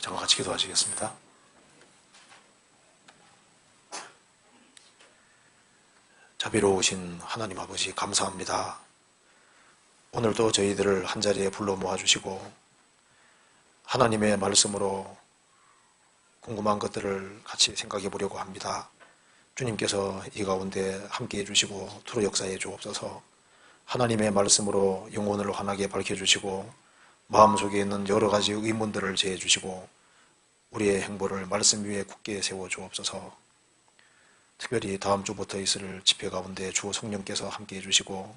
저와 같이 기도하시겠습니다. 자비로우신 하나님 아버지 감사합니다. 오늘도 저희들을 한자리에 불러 모아주시고 하나님의 말씀으로 궁금한 것들을 같이 생각해 보려고 합니다. 주님께서 이 가운데 함께해 주시고 두루 역사해 주옵소서. 하나님의 말씀으로 영혼을 환하게 밝혀주시고 마음속에 있는 여러 가지 의문들을 제해 주시고 우리의 행보를 말씀 위에 굳게 세워 주옵소서. 특별히 다음 주부터 있을 집회 가운데 주 성령께서 함께해 주시고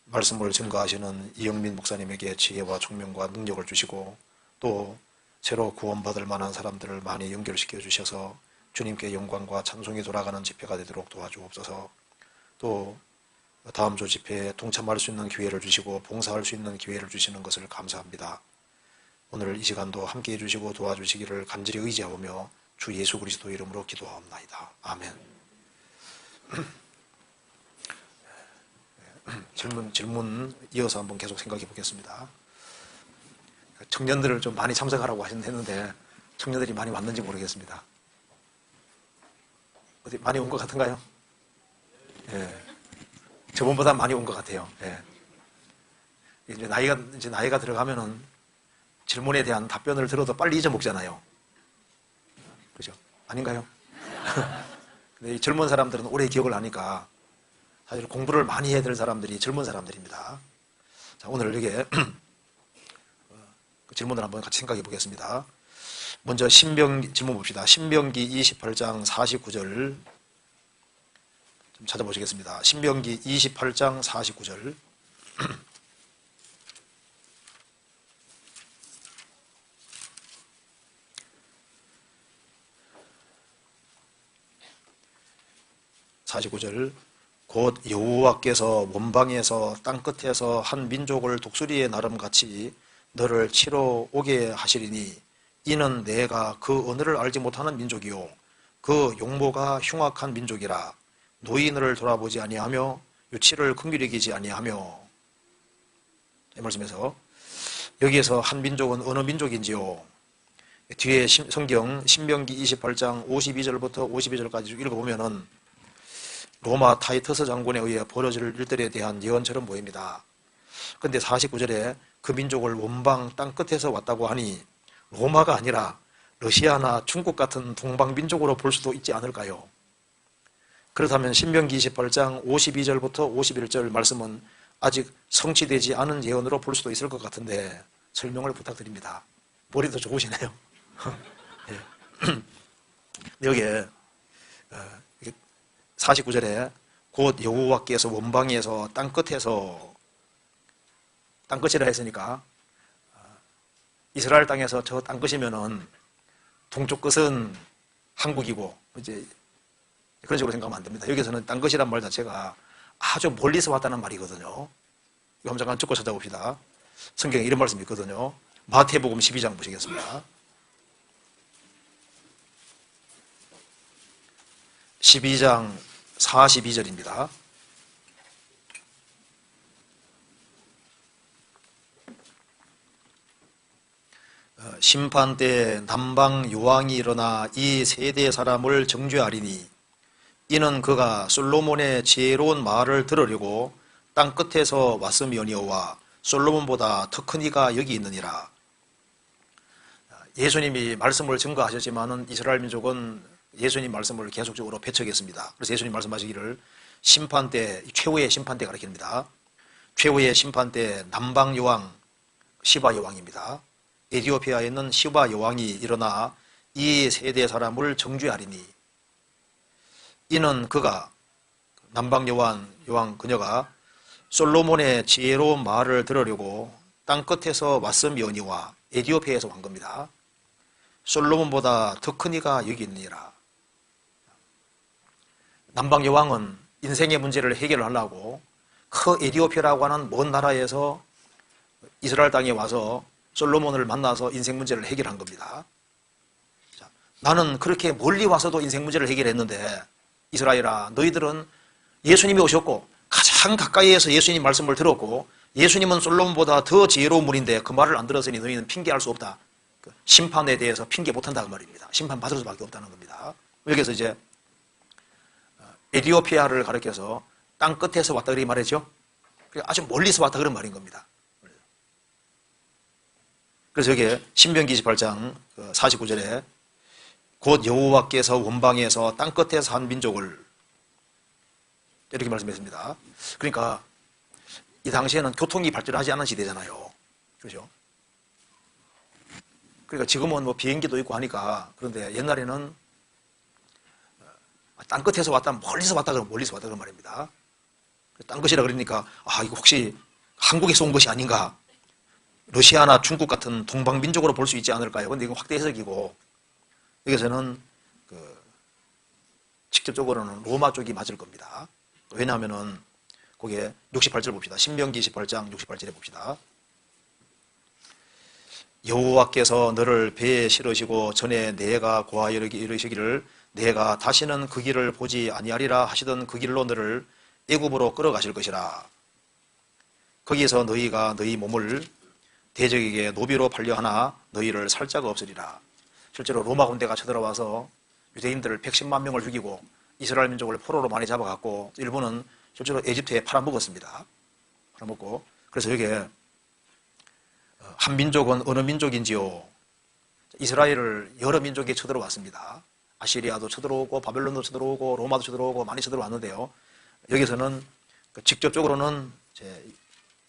말씀을 증거하시는 이영민 목사님에게 지혜와 총명과 능력을 주시고 또 새로 구원받을 만한 사람들을 많이 연결시켜 주셔서 주님께 영광과 찬송이 돌아가는 집회가 되도록 도와주옵소서. 또 다음 주 집회에 동참할 수 있는 기회를 주시고 봉사할 수 있는 기회를 주시는 것을 감사합니다. 오늘 이 시간도 함께해 주시고 도와주시기를 간절히 의지하오며 주 예수 그리스도 이름으로 기도하옵나이다. 아멘. 질문 이어서 한번 계속 생각해 보겠습니다. 청년들을 좀 많이 참석하라고 했는데 청년들이 많이 왔는지 모르겠습니다. 어디 많이 온 것 같은가요? 예. 저번보다 많이 온 것 같아요. 예. 이제 나이가 들어가면은 질문에 대한 답변을 들어도 빨리 잊어먹잖아요. 그죠? 아닌가요? 근데 이 젊은 사람들은 오래 기억을 하니까 사실 공부를 많이 해야 될 사람들이 젊은 사람들입니다. 자, 오늘 여기에 질문을 한번 같이 생각해 보겠습니다. 먼저 질문 봅시다. 신명기 28장 49절 좀 찾아보시겠습니다. 신명기 28장 49절. 곧 여호와께서 원방에서 땅끝에서 한 민족을 독수리의 나름같이 너를 치러 오게 하시리니 이는 내가 그 언어를 알지 못하는 민족이요 그 용모가 흉악한 민족이라. 노인을 돌아보지 아니하며 유치를 긍휼히 여기지 아니하며. 이 말씀에서 여기에서 한 민족은 어느 민족인지요? 뒤에 성경 신명기 28장 52절부터 52절까지 읽어보면은 로마 타이터스 장군에 의해 벌어질 일들에 대한 예언처럼 보입니다. 그런데 49절에 그 민족을 원방 땅끝에서 왔다고 하니 로마가 아니라 러시아나 중국 같은 동방민족으로 볼 수도 있지 않을까요? 그렇다면 신명기 28장 52절부터 51절 말씀은 아직 성취되지 않은 예언으로 볼 수도 있을 것 같은데 설명을 부탁드립니다. 머리도 좋으시네요. 네. 여기에 49절에 곧 여호와께서 원방에서 땅끝에서, 땅끝이라 했으니까 이스라엘 땅에서 저 땅끝이면은 동쪽 끝은 한국이고 이제 그런 식으로 생각하면 안 됩니다. 여기서는 땅끝이란 말 자체가 아주 멀리서 왔다는 말이거든요. 이거 한번 잠깐 적고 찾아봅시다. 성경에 이런 말씀이 있거든요. 마태복음 12장 보시겠습니다. 12장 42절입니다. 심판 때 남방 요왕이 일어나 이 세대 사람을 정죄하리니 이는 그가 솔로몬의 지혜로운 말을 들으려고 땅끝에서 왔음이니와 솔로몬보다 더 큰 이가 여기 있느니라. 예수님이 말씀을 증거하셨지만은 이스라엘 민족은 예수님 말씀을 계속적으로 배척했습니다. 그래서 예수님 말씀하시기를 심판 때, 최후의 심판 때 가르칩니다. 최후의 심판 때 남방 여왕 시바 여왕입니다. 에티오피아에 있는 시바 여왕이 일어나 이 세대 사람을 정죄하리니 이는 그가 남방 여왕 그녀가 솔로몬의 지혜로운 말을 들으려고 땅끝에서 왔음이오니와 에티오피아에서 온 겁니다. 솔로몬보다 더 큰 이가 여기 있느니라. 남방 여왕은 인생의 문제를 해결하려고 그 에티오피아라고 하는 먼 나라에서 이스라엘 땅에 와서 솔로몬을 만나서 인생 문제를 해결한 겁니다. 자, 나는 그렇게 멀리 와서도 인생 문제를 해결했는데 이스라엘아, 너희들은 예수님이 오셨고 가장 가까이에서 예수님 말씀을 들었고 예수님은 솔로몬보다 더 지혜로운 분인데 그 말을 안 들었으니 너희는 핑계할 수 없다. 심판에 대해서 핑계 못한다는 말입니다. 심판 받을 수밖에 없다는 겁니다. 여기서 이제 에디오피아를 가리켜서 땅 끝에서 왔다 그렇게 말했죠. 아주 멀리서 왔다 그런 말인 겁니다. 그래서 여기에 신명기 28장 49절에 곧 여호와께서 원방에서 땅 끝에서 한 민족을 이렇게 말씀했습니다. 그러니까 이 당시에는 교통이 발전하지 않은 시대잖아요. 그렇죠? 그러니까 지금은 뭐 비행기도 있고 하니까, 그런데 옛날에는 땅 끝에서 왔다, 멀리서 왔다 그러면 멀리서 왔다 그런 말입니다. 땅 끝이라 그러니까 이거 혹시 한국에서 온 것이 아닌가, 러시아나 중국 같은 동방민족으로 볼 수 있지 않을까요? 근데 이건 확대 해석이고, 여기서는 직접적으로는 로마 쪽이 맞을 겁니다. 왜냐하면은 거기에 68절 봅시다. 신명기 28장 68절에 봅시다. 여호와께서 너를 배에 실으시고 전에 내가 고하여 이르시기를 내가 다시는 그 길을 보지 아니하리라 하시던 그 길로 너를 애굽으로 끌어가실 것이라. 거기에서 너희가 너희 몸을 대적에게 노비로 팔려하나 너희를 살 자가 없으리라. 실제로 로마 군대가 쳐들어와서 유대인들을 110만 명을 죽이고 이스라엘 민족을 포로로 많이 잡아갔고, 일부는 실제로 에집트에 팔아먹었습니다. 팔아먹고, 그래서 여기에 한 민족은 어느 민족인지요? 이스라엘을 여러 민족이 쳐들어왔습니다. 아시리아도 쳐들어오고 바벨론도 쳐들어오고 로마도 쳐들어오고 많이 쳐들어왔는데요. 여기서는 직접적으로는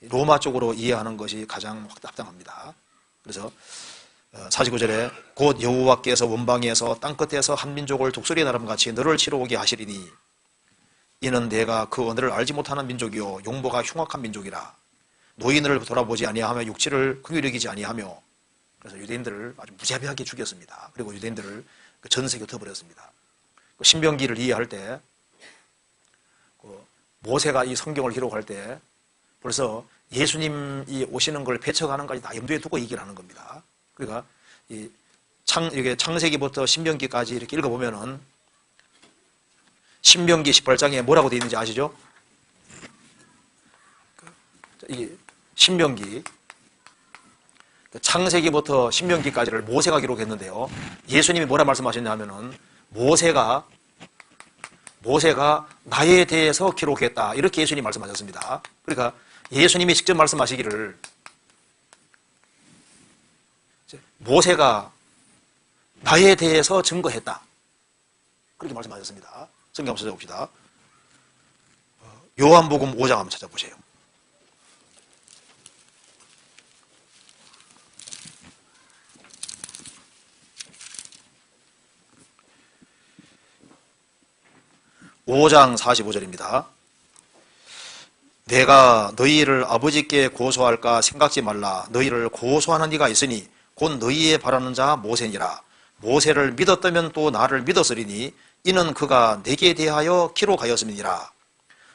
로마 쪽으로 이해하는 것이 가장 합당합니다. 그래서 49절에 곧 여호와께서 원방에서 땅끝에서 한 민족을 독수리 나름같이 너를 치러 오게 하시리니 이는 내가 그 언어를 알지 못하는 민족이요 용모가 흉악한 민족이라. 노인을 돌아보지 아니하며 육체를 긍휼히 여기지 아니하며. 그래서 유대인들을 아주 무자비하게 죽였습니다. 그리고 유대인들을 전세에 흩어버렸습니다. 신명기를 이해할 때 모세가 이 성경을 기록할 때 벌써 예수님이 오시는 걸 배척하는 것까지 다 염두에 두고 얘기를 하는 겁니다. 그러니까 이게 창세기부터 신명기까지 이렇게 읽어보면은 신명기 18장에 뭐라고 되어 있는지 아시죠? 이 신명기 창세기부터 신명기까지를 모세가 기록했는데요. 예수님이 뭐라 말씀하셨냐 하면은 모세가 나에 대해서 기록했다, 이렇게 예수님이 말씀하셨습니다. 그러니까 예수님이 직접 말씀하시기를 모세가 나에 대해서 증거했다, 그렇게 말씀하셨습니다. 성경 한번 찾아봅시다. 요한복음 5장 한번 찾아보세요. (5장 45절입니다) 내가 너희를 아버지께 고소할까 생각지 말라. 너희를 고소하는 이가 있으니 곧 너희의 바라는 자 모세니라. 모세를 믿었다면 또 나를 믿었으리니 이는 그가 내게 대하여 기록하였음이니라.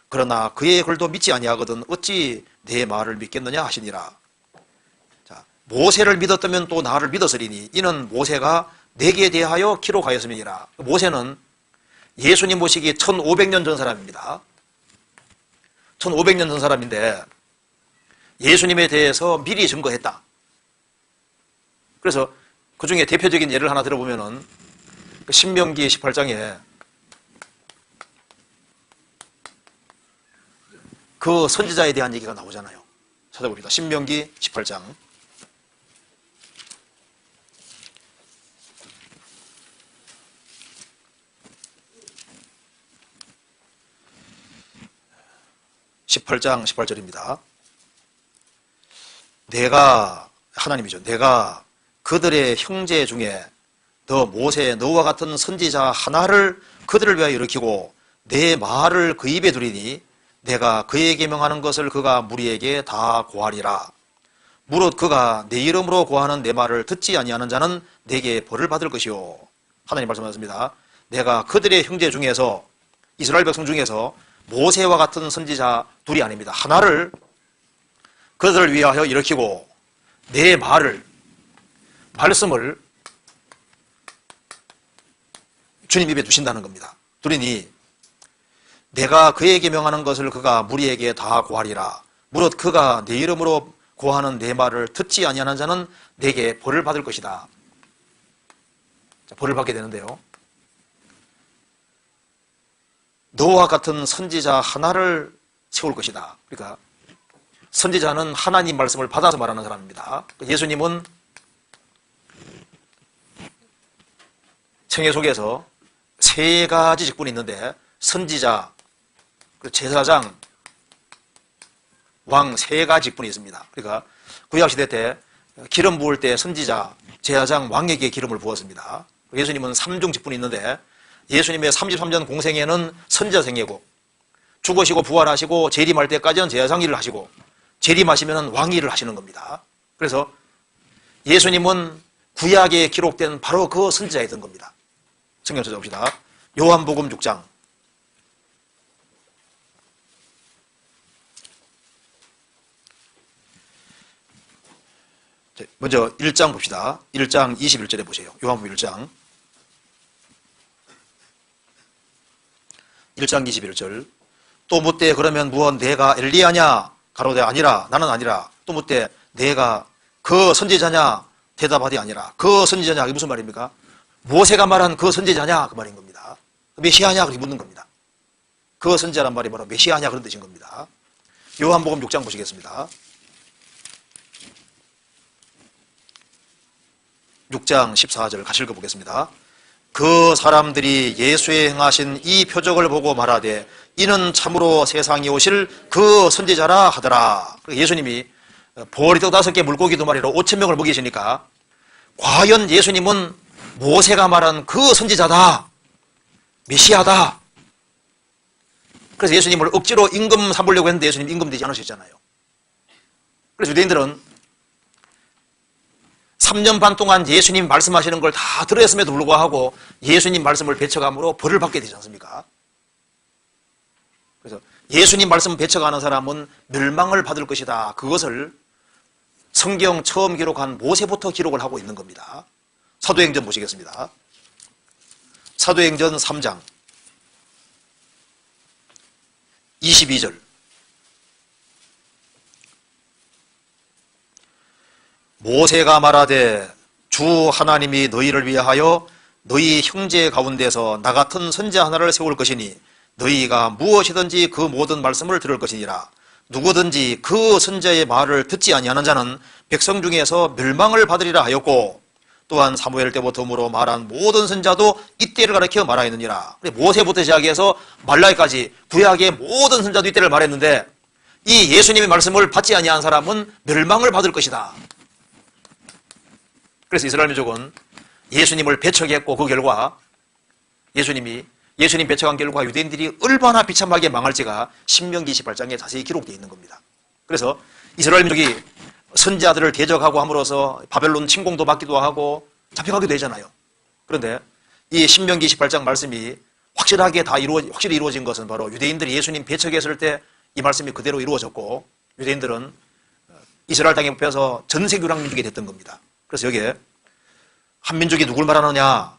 그러나 그의 글도 믿지 아니하거든 어찌 내 말을 믿겠느냐 하시니라. 자, 모세를 믿었다면 또 나를 믿었으리니 이는 모세가 내게 대하여 기록하였음이니라. 모세는 예수님 모시기 1500년 전 사람입니다. 1500년 전 사람인데 예수님에 대해서 미리 증거했다. 그래서 그 중에 대표적인 예를 하나 들어보면은 신명기 18장에 그 선지자에 대한 얘기가 나오잖아요. 찾아봅니다. 신명기 18장. (18장) 18절입니다. 내가, 하나님이죠. 내가 그들의 형제 중에 너 모세 너와 같은 선지자 하나를 그들을 위하여 일으키고 내 말을 그 입에 두리니 내가 그에게 명하는 것을 그가 무리에게 다 고하리라. 무릇 그가 내 이름으로 고하는 내 말을 듣지 아니하는 자는 내게 벌을 받을 것이요. 하나님 말씀하셨습니다. 내가 그들의 형제 중에서, 이스라엘 백성 중에서 모세와 같은 선지자 둘이 아닙니다. 하나를 그들을 위하여 일으키고 내 말씀을 주님 입에 두신다는 겁니다. 두리니 내가 그에게 명하는 것을 그가 무리에게 다 고하리라. 무릇 그가 내 이름으로 고하는 내 말을 듣지 아니하는 자는 내게 벌을 받을 것이다. 자, 벌을 받게 되는데요. 너와 같은 선지자 하나를 세울 것이다. 그러니까 선지자는 하나님 말씀을 받아서 말하는 사람입니다. 예수님은 청해 속에서 세 가지 직분이 있는데 선지자, 제사장, 왕 세 가지 직분이 있습니다. 그러니까 구약시대 때 기름 부을 때 선지자, 제사장, 왕에게 기름을 부었습니다. 예수님은 3중 직분이 있는데 예수님의 33년 공생애는 선지자 생애고 죽으시고 부활하시고 재림할 때까지는 제사장 일을 하시고 재림하시면 왕 일을 하시는 겁니다. 그래서 예수님은 구약에 기록된 바로 그 선지자였던 겁니다. 성경 찾아봅시다. 요한복음 6장. 먼저 1장 봅시다. 1장 21절에 보세요. 요한복음 1장. 1장 21절. 또 묻되 그러면 무엇 내가 엘리야냐? 가로되 아니라 나는 아니라. 또 묻되 내가 그 선지자냐? 대답하되 아니라. 그 선지자냐? 이게 무슨 말입니까? 모세가 말한 그 선지자냐? 그 말인 겁니다. 메시아냐? 그렇게 묻는 겁니다. 그 선지자란 말이 바로 메시아냐? 그런 뜻인 겁니다. 요한복음 6장 보시겠습니다. 6장 14절 같이 읽어보겠습니다. 그 사람들이 예수의 행하신 이 표적을 보고 말하되 이는 참으로 세상에 오실 그 선지자라 하더라. 예수님이 보리떡 5개 물고기 2마리로 5,000명을 먹이시니까 과연 예수님은 모세가 말한 그 선지자다, 메시아다. 그래서 예수님을 억지로 임금 삼으려고 했는데 예수님 임금 되지 않으셨잖아요. 그래서 유대인들은 3년 반 동안 예수님 말씀하시는 걸 다 들었음에도 불구하고 예수님 말씀을 배척함으로 벌을 받게 되지 않습니까? 그래서 예수님 말씀 배척하는 사람은 멸망을 받을 것이다. 그것을 성경 처음 기록한 모세부터 기록을 하고 있는 겁니다. 사도행전 보시겠습니다. 사도행전 3장 22절. 모세가 말하되 주 하나님이 너희를 위하여 너희 형제 가운데서 나 같은 선지자 하나를 세울 것이니 너희가 무엇이든지 그 모든 말씀을 들을 것이니라. 누구든지 그 선지자의 말을 듣지 아니하는 자는 백성 중에서 멸망을 받으리라 하였고 또한 사무엘 때부터 말한 모든 선지자도 이때를 가리켜 말하였느니라. 모세부터 시작해서 말라기까지 구약의 모든 선지자도 이때를 말했는데 이 예수님의 말씀을 받지 아니한 사람은 멸망을 받을 것이다. 그래서 이스라엘 민족은 예수님을 배척했고 그 결과 예수님 배척한 결과 유대인들이 얼마나 비참하게 망할지가 신명기 28장에 자세히 기록되어 있는 겁니다. 그래서 이스라엘 민족이 선지자들을 대적하고 함으로써 바벨론 침공도 받기도 하고 잡혀가기도 되잖아요. 그런데 이 신명기 28장 말씀이 확실히 이루어진 것은 바로 유대인들이 예수님 배척했을 때 이 말씀이 그대로 이루어졌고 유대인들은 이스라엘 땅에 뽑혀서 전세교랑 민족이 됐던 겁니다. 그래서 여기에 한민족이 누굴 말하느냐?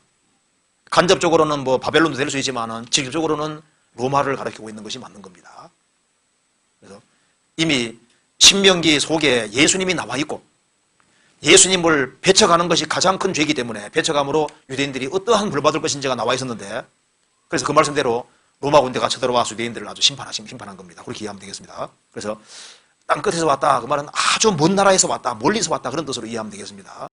간접적으로는 바벨론도 될 수 있지만은 직접적으로는 로마를 가리키고 있는 것이 맞는 겁니다. 그래서 이미 신명기 속에 예수님이 나와 있고 예수님을 배척하는 것이 가장 큰 죄이기 때문에 배척함으로 유대인들이 어떠한 벌 받을 것인지가 나와 있었는데 그래서 그 말씀대로 로마 군대가 쳐들어와 유대인들을 아주 심판한 겁니다. 그렇게 이해하면 되겠습니다. 그래서 땅끝에서 왔다 그 말은 아주 먼 나라에서 왔다 멀리서 왔다 그런 뜻으로 이해하면 되겠습니다.